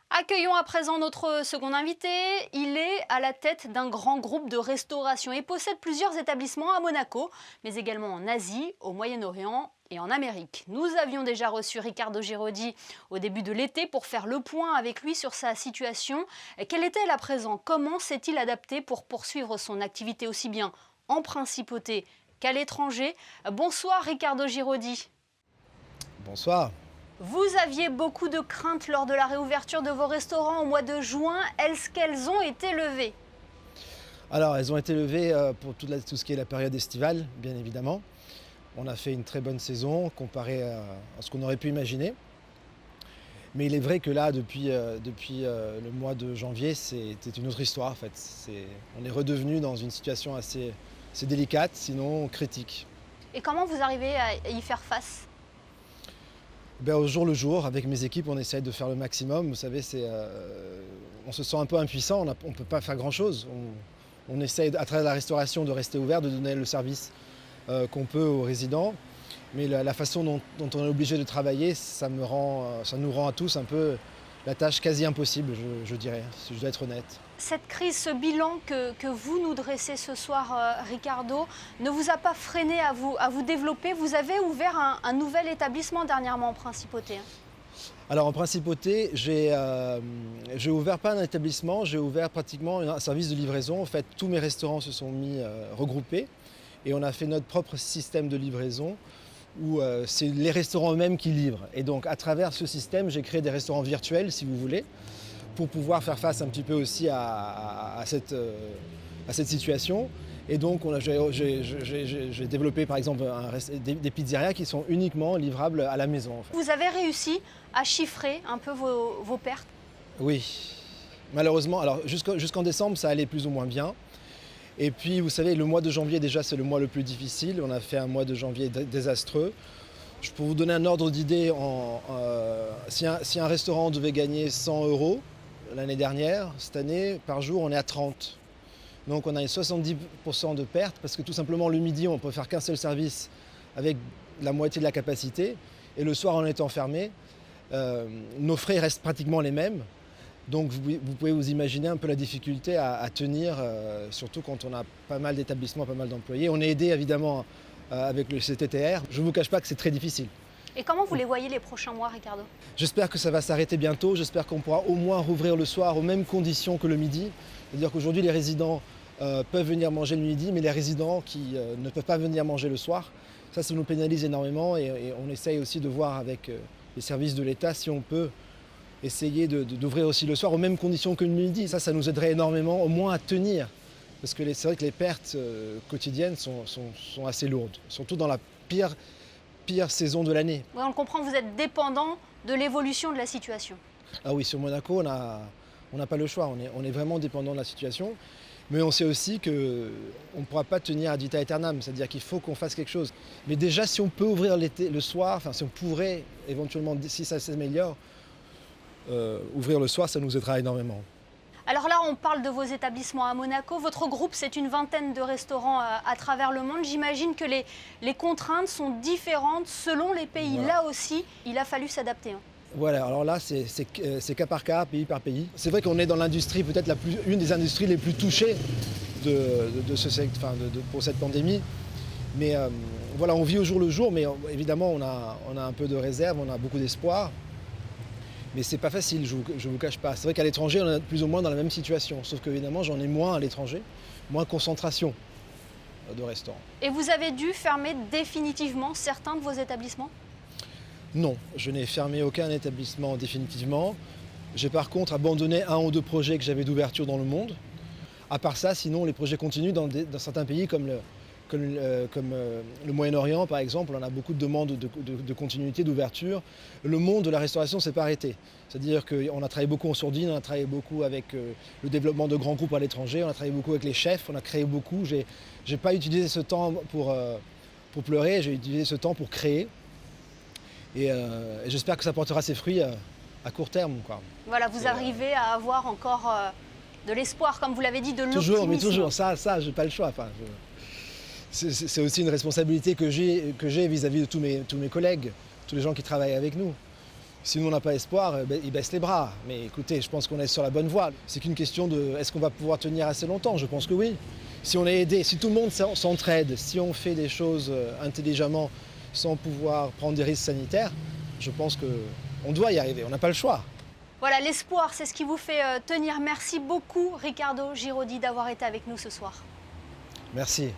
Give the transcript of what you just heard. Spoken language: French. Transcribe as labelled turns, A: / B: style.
A: Accueillons à présent notre second invité. Il est à la tête d'un grand groupe de restauration et possède plusieurs établissements à Monaco, mais également en Asie, au Moyen-Orient et en Amérique. Nous avions déjà reçu Riccardo Girodi au début de l'été pour faire le point avec lui sur sa situation. Quelle est-elle à présent? Comment s'est-il adapté pour poursuivre son activité aussi bien en principauté qu'à l'étranger? Bonsoir Riccardo Girodi.
B: Bonsoir.
A: Vous aviez beaucoup de craintes lors de la réouverture de vos restaurants au mois de juin. Est-ce qu'elles ont été levées?
B: Alors, elles ont été levées pour tout ce qui est la période estivale, bien évidemment. On a fait une très bonne saison comparé à ce qu'on aurait pu imaginer. Mais il est vrai que là, depuis le mois de janvier, c'était une autre histoire en fait. On est redevenu dans une situation assez délicate, sinon critique.
A: Et comment vous arrivez à y faire face?
B: Au jour le jour, avec mes équipes, on essaye de faire le maximum. Vous savez, on se sent un peu impuissant, on ne peut pas faire grand-chose. On essaye, à travers la restauration, de rester ouvert, de donner le service qu'on peut aux résidents. Mais la façon dont on est obligé de travailler, ça nous rend à tous un peu la tâche quasi impossible, je dirais, si je dois être honnête.
A: Cette crise, ce bilan que vous nous dressez ce soir, Riccardo, ne vous a pas freiné à vous développer? Vous avez ouvert un nouvel établissement dernièrement en Principauté.
B: Alors en Principauté, j'ai ouvert pas un établissement, j'ai ouvert pratiquement un service de livraison. En fait, tous mes restaurants se sont mis regroupés et on a fait notre propre système de livraison où c'est les restaurants eux-mêmes qui livrent. Et donc à travers ce système, j'ai créé des restaurants virtuels, si vous voulez, pour pouvoir faire face un petit peu aussi à cette situation. Et donc j'ai développé par exemple des pizzerias qui sont uniquement livrables à la maison. En fait.
A: Vous avez réussi à chiffrer un peu vos pertes?
B: Oui, malheureusement. Alors jusqu'en décembre, ça allait plus ou moins bien. Et puis vous savez, le mois de janvier déjà c'est le mois le plus difficile. On a fait un mois de janvier désastreux. Pour vous donner un ordre d'idée, si un restaurant devait gagner 100 € l'année dernière, cette année, par jour, on est à 30. Donc on a 70% de pertes parce que tout simplement le midi, on ne peut faire qu'un seul service avec la moitié de la capacité. Et le soir, en étant fermé, nos frais restent pratiquement les mêmes. Donc vous pouvez vous imaginer un peu la difficulté à tenir, surtout quand on a pas mal d'établissements, pas mal d'employés. On est aidé évidemment avec le CTTR. Je ne vous cache pas que c'est très difficile.
A: Et comment vous les voyez les prochains mois, Riccardo?
B: J'espère que ça va s'arrêter bientôt. J'espère qu'on pourra au moins rouvrir le soir aux mêmes conditions que le midi. C'est-à-dire qu'aujourd'hui, les résidents peuvent venir manger le midi, mais les résidents qui ne peuvent pas venir manger le soir, ça nous pénalise énormément. Et on essaye aussi de voir avec les services de l'État si on peut essayer d'ouvrir aussi le soir aux mêmes conditions que le midi. Ça nous aiderait énormément, au moins à tenir. Parce que c'est vrai que les pertes quotidiennes sont assez lourdes, surtout dans la pire saison de l'année.
A: Oui, on le comprend, vous êtes dépendant de l'évolution de la situation.
B: Ah oui, sur Monaco, on n'a pas le choix, on est vraiment dépendant de la situation. Mais on sait aussi qu'on ne pourra pas tenir ad vitam aeternam, c'est-à-dire qu'il faut qu'on fasse quelque chose. Mais déjà, si on peut ouvrir le soir, si on pourrait éventuellement, si ça s'améliore, ouvrir le soir, ça nous aidera énormément.
A: Alors là, on parle de vos établissements à Monaco. Votre groupe, c'est une vingtaine de restaurants à travers le monde. J'imagine que les contraintes sont différentes selon les pays. Voilà. Là aussi, il a fallu s'adapter.
B: Voilà, alors là, c'est cas par cas, pays par pays. C'est vrai qu'on est dans l'industrie, peut-être une des industries les plus touchées pour cette pandémie. Mais voilà, on vit au jour le jour, mais évidemment, on a un peu de réserve, on a beaucoup d'espoir. Mais c'est pas facile, je vous cache pas. C'est vrai qu'à l'étranger, on est plus ou moins dans la même situation. Sauf qu'évidemment, j'en ai moins à l'étranger, moins de concentration de restaurants.
A: Et vous avez dû fermer définitivement certains de vos établissements?
B: Non, je n'ai fermé aucun établissement définitivement. J'ai par contre abandonné un ou deux projets que j'avais d'ouverture dans le monde. À part ça, sinon, les projets continuent dans certains pays comme le Moyen-Orient, par exemple. On a beaucoup de demandes de continuité, d'ouverture. Le monde de la restauration ne s'est pas arrêté. C'est-à-dire qu'on a travaillé beaucoup en sourdine, on a travaillé beaucoup avec le développement de grands groupes à l'étranger, on a travaillé beaucoup avec les chefs, on a créé beaucoup. J'ai pas utilisé ce temps pour pleurer, j'ai utilisé ce temps pour créer. Et j'espère que ça portera ses fruits à court terme, quoi.
A: Voilà, vous arrivez à avoir encore de l'espoir, comme vous l'avez dit, de l'optimisme.
B: Toujours, mais toujours, ça, j'ai pas le choix. Enfin, c'est aussi une responsabilité que j'ai vis-à-vis de tous mes collègues, tous les gens qui travaillent avec nous. Si nous on n'a pas espoir, ils baissent les bras. Mais écoutez, je pense qu'on est sur la bonne voie. C'est qu'une question de est-ce qu'on va pouvoir tenir assez longtemps? Je pense que oui. Si on est aidé, si tout le monde s'entraide, si on fait des choses intelligemment sans pouvoir prendre des risques sanitaires, je pense qu'on doit y arriver, on n'a pas le choix.
A: Voilà, l'espoir, c'est ce qui vous fait tenir. Merci beaucoup, Riccardo Giraudy, d'avoir été avec nous ce soir.
B: Merci.